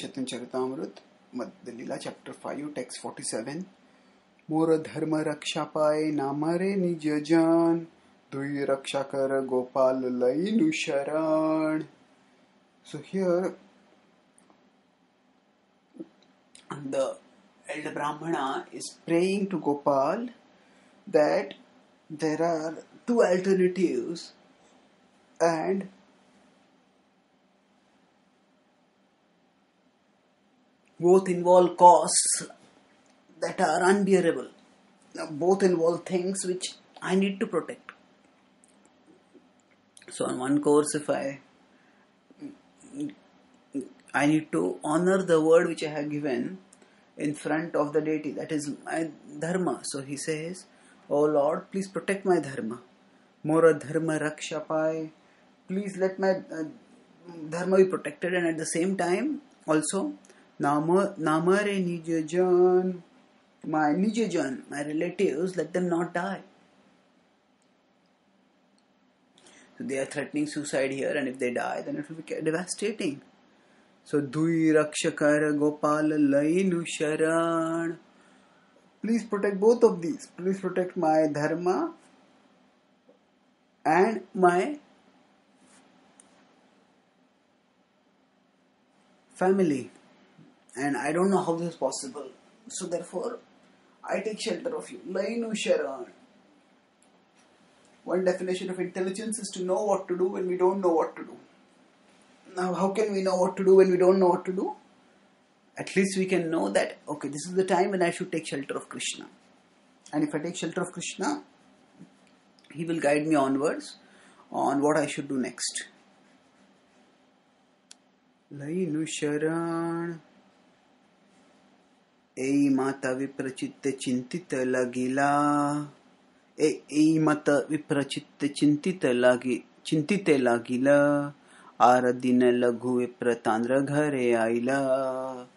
Chaitanya Charitamrita, Madhya Leela, chapter 5, text 47. Mora dharma raksha paye namare nij jan, dui raksha kar gopal lainu sharan. So here, the elder Brahmana is praying to Gopal that there are two alternatives and both involve costs that are unbearable. Now, both involve things which I need to protect. So on one course, if I need to honor the word which I have given in front of the deity, that is my dharma. So he says, "Oh Lord, please protect my dharma. Mora dharma raksha pai. Please let my dharma be protected, and at the same time also namare nijajan, my nijajan, my relatives, let them not die." So they are threatening suicide here, and if they die, then it will be devastating. So dui rakshakar gopal lainu sharan. Please protect both of these. Please protect my dharma and my family. And I don't know how this is possible. So therefore, I take shelter of you. Lainu sharan. One definition of intelligence is to know what to do when we don't know what to do. Now, how can we know what to do when we don't know what to do? At least we can know that, okay, this is the time when I should take shelter of Krishna. And if I take shelter of Krishna, he will guide me onwards on what I should do next. Lainu sharan. Ei mata viprachitta chintita lagila. Ei mata viprachitta chintite lagila. Aradina laghu vipratandra ghare aila.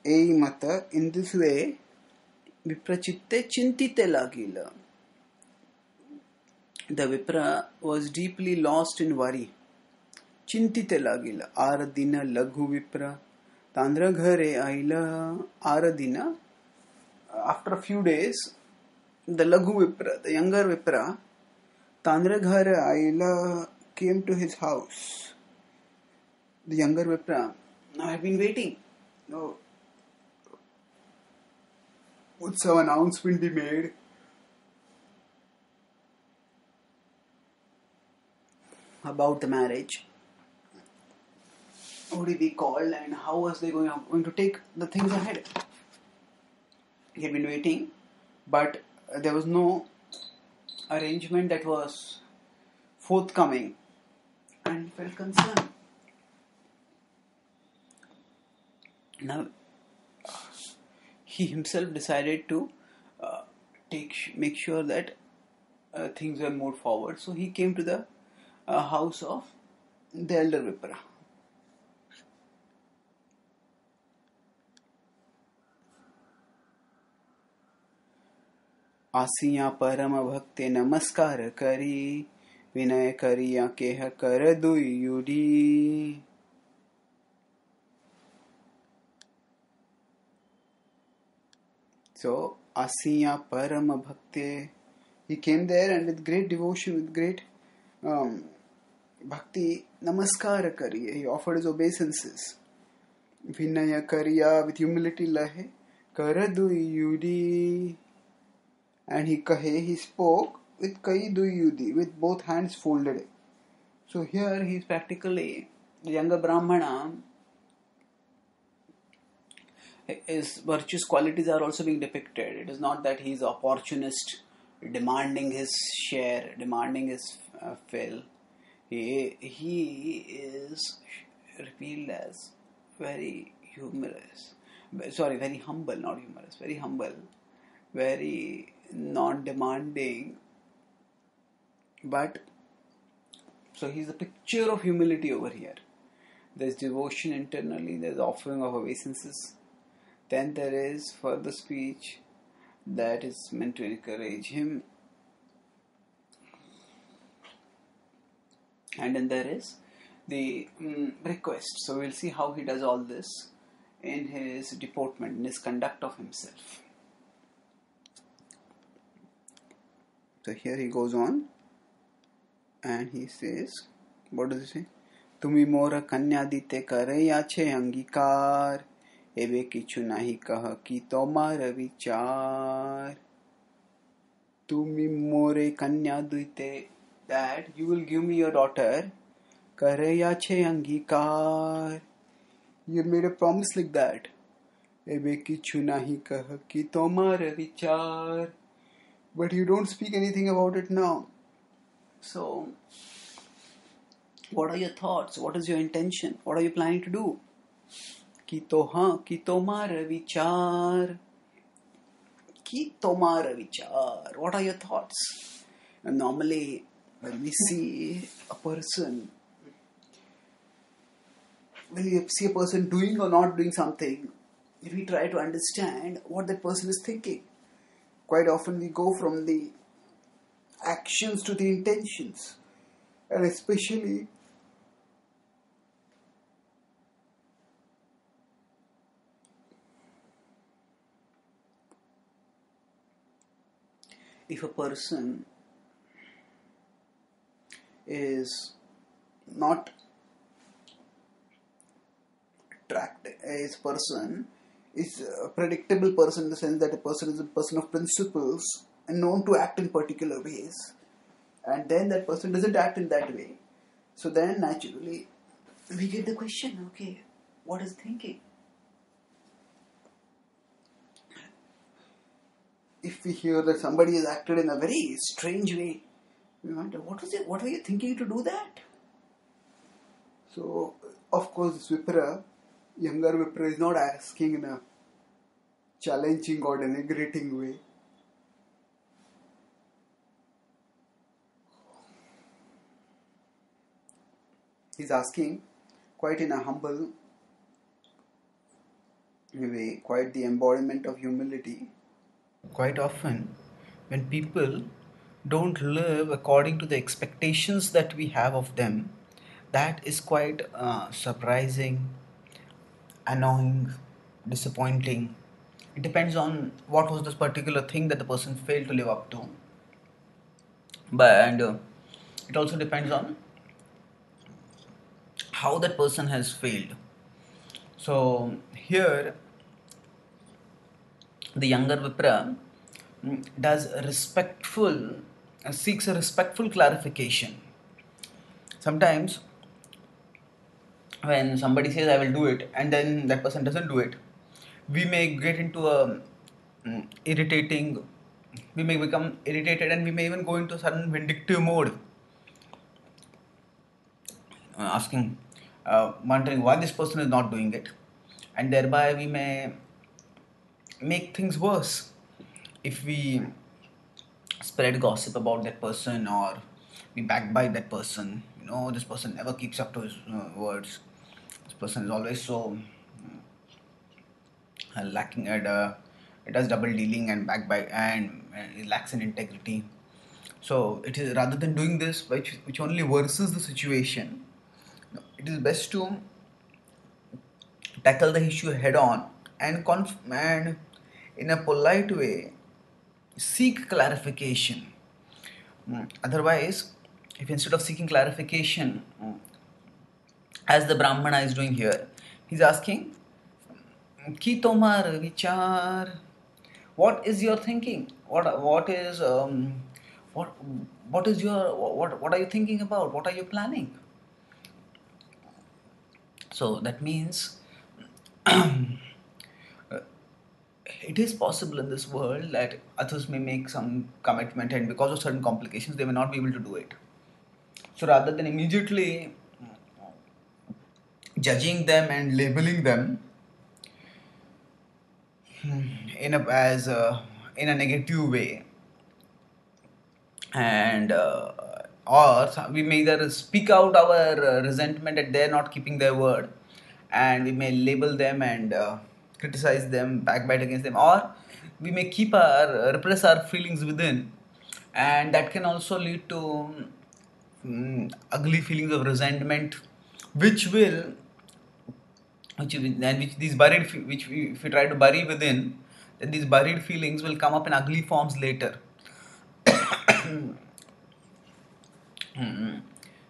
Ei mata, in this way, viprachitte chintite lagila. The Vipra was deeply lost in worry. Chintite lagila. Aradina laghu vipra tandra ghare aila. Aradina, after a few days, the laghu vipra, the younger Vipra, tandra ghare aila, came to his house. The younger Vipra, now I have been waiting. Now, would some announcement be made? About the marriage? Would he be called, and how was they going to take the things ahead? He had been waiting, but there was no arrangement that was forthcoming, and he felt concerned. Now, he himself decided to make sure that things were moved forward. So he came to the house of the elder Vipra. आसिया परम भक्ते नमस्कार करी, विनय करिया केह कर दुई UD. So, Asiya Parama Bhakti, he came there and with great devotion, with great bhakti, namaskara kariye, he offered his obeisances. Vinaya kariya, with humility lahe, karadu yudi, and he spoke with kaidu yudi, with both hands folded. So here he is practically, the younger Brahmana, his virtuous qualities are also being depicted. It is not that he is opportunist, demanding his share, demanding his fill. He is revealed as very humorous. Sorry, very humble, not humorous. Very humble, very non-demanding. But, so he is a picture of humility over here. There is devotion internally, there is offering of obeisances. Then there is further speech that is meant to encourage him. And then there is the request. So we'll see how he does all this in his deportment, in his conduct of himself. So here he goes on and he says, what does he say? Tumi mora kanya dite karaya che angikar, ebe kichu nahi kah ki tomar vichar. Tumi more kanya dite, that you will give me your daughter. Karaya che angikar, you made a promise like that. Ebe kichu nahi kah ki tomar vichar, but you don't speak anything about it now. So, what are your thoughts? What is your intention? What are you planning to do? Ki tomar vichar. Ki tomar vichar. What are your thoughts? And normally, when we see a person, doing or not doing something, we try to understand what that person is thinking. Quite often we go from the actions to the intentions, and especially if a person is not is a predictable person in the sense that a person is a person of principles and known to act in particular ways, and then that person doesn't act in that way, so then naturally we get the question, okay, what is thinking? If we hear that somebody has acted in a very strange way, we wonder, what are you thinking to do that? So of course this younger Vipra is not asking in a challenging or denigrating way. He's asking quite in a humble way, quite the embodiment of humility. Quite often, when people don't live according to the expectations that we have of them, that is quite surprising, annoying, disappointing. It depends on what was this particular thing that the person failed to live up to. And it also depends on how that person has failed. So here, the younger Vipra seeks a respectful clarification. Sometimes when somebody says I will do it and then that person doesn't do it, we may get into we may become irritated, and we may even go into a sudden vindictive mode, wondering why this person is not doing it, and thereby we may make things worse if we spread gossip about that person or we backbite that person. This person never keeps up to his words. This person is always so lacking at it does double dealing and backbite and it lacks in integrity. So it is, rather than doing this which only worsens the situation, it is best to tackle the issue head on and in a polite way seek clarification. Otherwise, if instead of seeking clarification, as the Brahmana is doing here, he's asking, Ki tomar vichar, what is your thinking? What are you thinking about? What are you planning? So that means it is possible in this world that others may make some commitment, and because of certain complications they may not be able to do it. So rather than immediately judging them and labeling them in a negative way, and or we may either speak out our resentment that they're not keeping their word, and we may label them and criticize them, backbite against them, or we may repress our feelings within, and that can also lead to ugly feelings of resentment which will which these buried which if we try to bury within, then these buried feelings will come up in ugly forms later.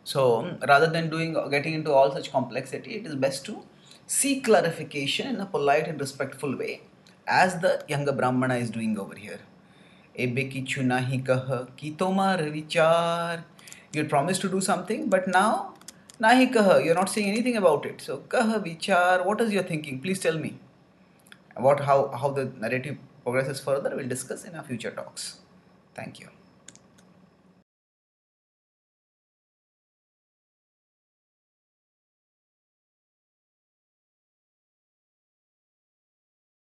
So rather than getting into all such complexity, it is best to seek clarification in a polite and respectful way, as the younger Brahmana is doing over here. Ebe kichu nahi kah ki tomar vichar. You promised to do something, but now nahi kah. You're not saying anything about it. So kah vichar. What is your thinking? Please tell me. About how the narrative progresses further, we'll discuss in our future talks. Thank you.